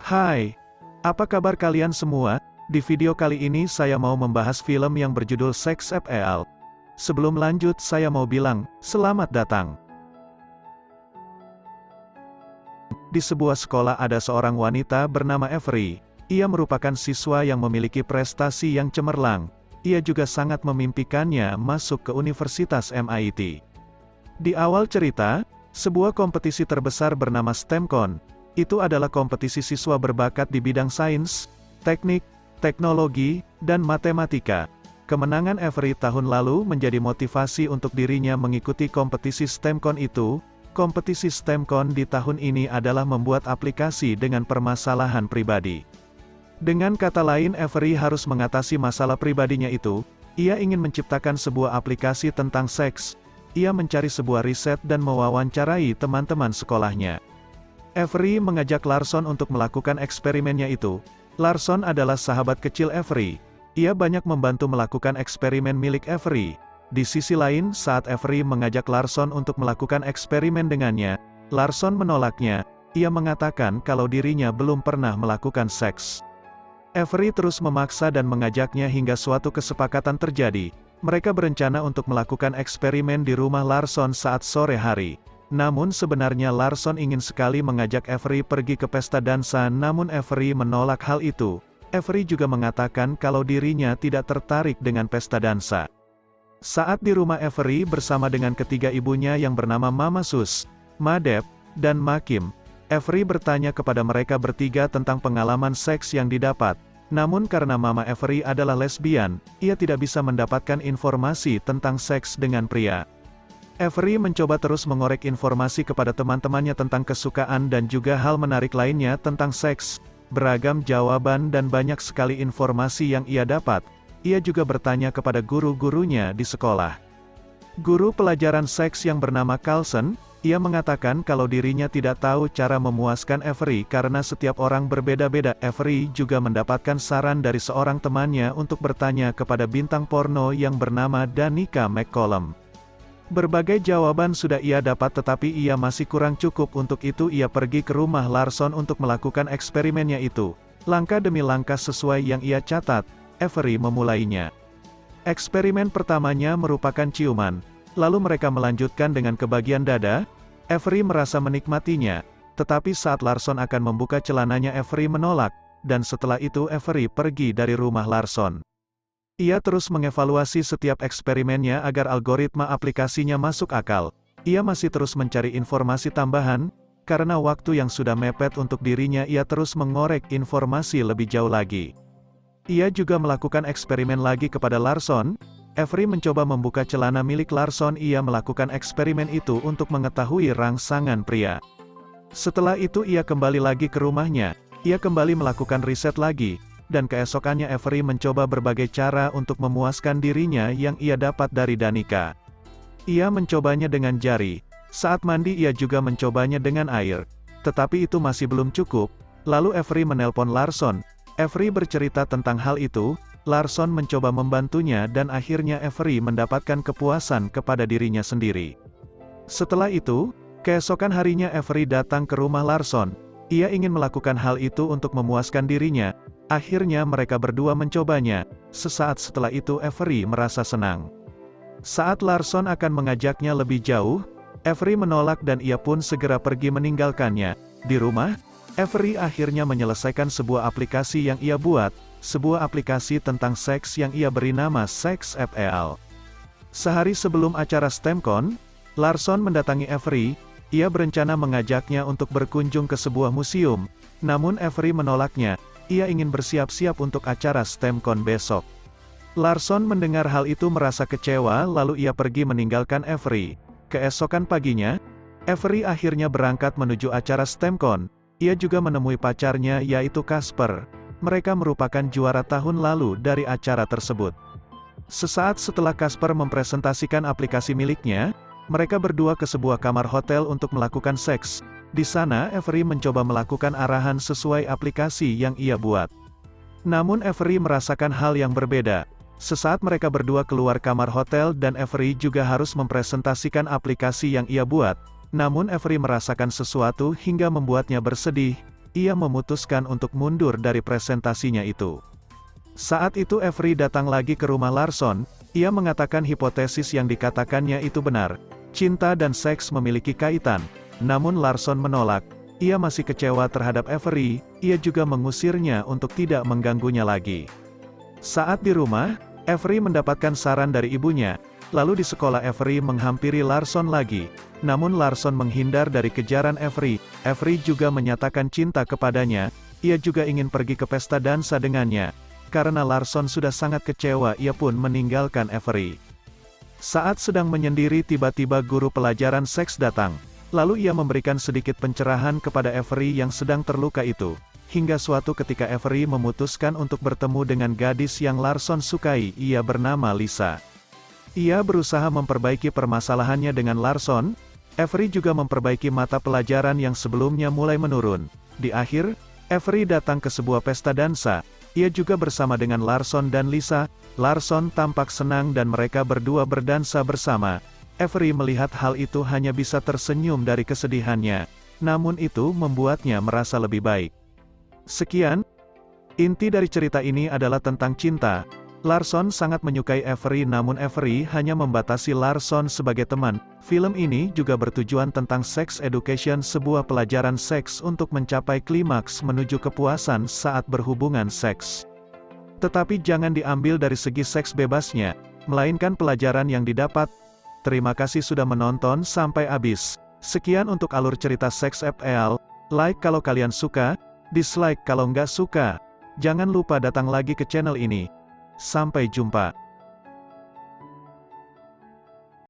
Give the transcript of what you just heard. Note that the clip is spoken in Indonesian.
Hai, apa kabar kalian semua? Di video kali ini saya mau membahas film yang berjudul Sex FL. Sebelum lanjut saya mau bilang, selamat datang. Di sebuah sekolah ada seorang wanita bernama Avery. Ia merupakan siswa yang memiliki prestasi yang cemerlang. Ia juga sangat memimpikannya masuk ke Universitas MIT. Di awal cerita, sebuah kompetisi terbesar bernama STEMCon. Itu adalah kompetisi siswa berbakat di bidang sains, teknik, teknologi, dan matematika. Kemenangan Avery tahun lalu menjadi motivasi untuk dirinya mengikuti kompetisi STEMCon itu. Kompetisi STEMCon di tahun ini adalah membuat aplikasi dengan permasalahan pribadi. Dengan kata lain, Avery harus mengatasi masalah pribadinya itu. Ia ingin menciptakan sebuah aplikasi tentang seks. Ia mencari sebuah riset dan mewawancarai teman-teman sekolahnya. Avery mengajak Larson untuk melakukan eksperimennya itu. Larson adalah sahabat kecil Avery. Ia banyak membantu melakukan eksperimen milik Avery. Di sisi lain, saat Avery mengajak Larson untuk melakukan eksperimen dengannya, Larson menolaknya. Ia mengatakan kalau dirinya belum pernah melakukan seks. Avery terus memaksa dan mengajaknya hingga suatu kesepakatan terjadi. Mereka berencana untuk melakukan eksperimen di rumah Larson saat sore hari. Namun sebenarnya Larson ingin sekali mengajak Avery pergi ke pesta dansa, namun Avery menolak hal itu. Avery juga mengatakan kalau dirinya tidak tertarik dengan pesta dansa. Saat di rumah Avery bersama dengan ketiga ibunya yang bernama Mama Sus, Ma Deb, dan Ma Kim, Avery bertanya kepada mereka bertiga tentang pengalaman seks yang didapat. Namun karena Mama Avery adalah lesbian, ia tidak bisa mendapatkan informasi tentang seks dengan pria. Avery mencoba terus mengorek informasi kepada teman-temannya tentang kesukaan dan juga hal menarik lainnya tentang seks. Beragam jawaban dan banyak sekali informasi yang ia dapat. Ia juga bertanya kepada guru-gurunya di sekolah. Guru pelajaran seks yang bernama Carlson, ia mengatakan kalau dirinya tidak tahu cara memuaskan Avery karena setiap orang berbeda-beda. Avery juga mendapatkan saran dari seorang temannya untuk bertanya kepada bintang porno yang bernama Danica McCollum. Berbagai jawaban sudah ia dapat tetapi ia masih kurang cukup, untuk itu ia pergi ke rumah Larson untuk melakukan eksperimennya itu. Langkah demi langkah sesuai yang ia catat, Avery memulainya. Eksperimen pertamanya merupakan ciuman, lalu mereka melanjutkan dengan ke bagian dada. Avery merasa menikmatinya, tetapi saat Larson akan membuka celananya Avery menolak, dan setelah itu Avery pergi dari rumah Larson. Ia terus mengevaluasi setiap eksperimennya agar algoritma aplikasinya masuk akal. Ia masih terus mencari informasi tambahan, karena waktu yang sudah mepet untuk dirinya. Ia terus mengorek informasi lebih jauh lagi. Ia juga melakukan eksperimen lagi kepada Larson. Avery mencoba membuka celana milik Larson. Ia melakukan eksperimen itu untuk mengetahui rangsangan pria. Setelah itu ia kembali lagi ke rumahnya. Ia kembali melakukan riset lagi. Dan keesokannya Avery mencoba berbagai cara untuk memuaskan dirinya yang ia dapat dari Danica. Ia mencobanya dengan jari. Saat mandi ia juga mencobanya dengan air. Tetapi itu masih belum cukup. Lalu Avery menelpon Larson. Avery bercerita tentang hal itu. Larson mencoba membantunya dan akhirnya Avery mendapatkan kepuasan kepada dirinya sendiri. Setelah itu, keesokan harinya Avery datang ke rumah Larson. Ia ingin melakukan hal itu untuk memuaskan dirinya. Akhirnya mereka berdua mencobanya. Sesaat setelah itu Avery merasa senang. Saat Larson akan mengajaknya lebih jauh, Avery menolak dan ia pun segera pergi meninggalkannya. Di rumah, Avery akhirnya menyelesaikan sebuah aplikasi yang ia buat, sebuah aplikasi tentang seks yang ia beri nama Sex FL. Sehari sebelum acara STEMCon, Larson mendatangi Avery. Ia berencana mengajaknya untuk berkunjung ke sebuah museum, namun Avery menolaknya. Ia ingin bersiap-siap untuk acara STEMCon besok. Larson mendengar hal itu merasa kecewa lalu ia pergi meninggalkan Avery. Keesokan paginya, Avery akhirnya berangkat menuju acara STEMCon. Ia juga menemui pacarnya yaitu Casper. Mereka merupakan juara tahun lalu dari acara tersebut. Sesaat setelah Casper mempresentasikan aplikasi miliknya, mereka berdua ke sebuah kamar hotel untuk melakukan seks. Di sana Avery mencoba melakukan arahan sesuai aplikasi yang ia buat. Namun Avery merasakan hal yang berbeda. Sesaat mereka berdua keluar kamar hotel dan Avery juga harus mempresentasikan aplikasi yang ia buat. Namun Avery merasakan sesuatu hingga membuatnya bersedih. ia memutuskan untuk mundur dari presentasinya itu. Saat itu Avery datang lagi ke rumah Larson, ia mengatakan hipotesis yang dikatakannya itu benar. Cinta dan seks memiliki kaitan, namun Larson menolak. Ia masih kecewa terhadap Avery, ia juga mengusirnya untuk tidak mengganggunya lagi. Saat di rumah, Avery mendapatkan saran dari ibunya, lalu di sekolah Avery menghampiri Larson lagi. Namun Larson menghindar dari kejaran Avery. Avery juga menyatakan cinta kepadanya, ia juga ingin pergi ke pesta dansa dengannya. Karena Larson sudah sangat kecewa, ia pun meninggalkan Avery. Saat sedang menyendiri tiba-tiba guru pelajaran seks datang. Lalu ia memberikan sedikit pencerahan kepada Avery yang sedang terluka itu. Hingga suatu ketika Avery memutuskan untuk bertemu dengan gadis yang Larson sukai, ia bernama Lisa. Ia berusaha memperbaiki permasalahannya dengan Larson. Avery juga memperbaiki mata pelajaran yang sebelumnya mulai menurun. Di akhir, Avery datang ke sebuah pesta dansa. Ia juga bersama dengan Larson dan Lisa. Larson tampak senang dan mereka berdua berdansa bersama. Avery melihat hal itu hanya bisa tersenyum dari kesedihannya. Namun itu membuatnya merasa lebih baik. Sekian, inti dari cerita ini adalah tentang cinta. Larson sangat menyukai Avery namun Avery hanya membatasi Larson sebagai teman. Film ini juga bertujuan tentang sex education, sebuah pelajaran seks untuk mencapai klimaks menuju kepuasan saat berhubungan seks. Tetapi jangan diambil dari segi seks bebasnya, melainkan pelajaran yang didapat. Terima kasih sudah menonton sampai habis. Sekian untuk alur cerita Seks FL. Like kalau kalian suka, dislike kalau nggak suka. Jangan lupa datang lagi ke channel ini. Sampai jumpa.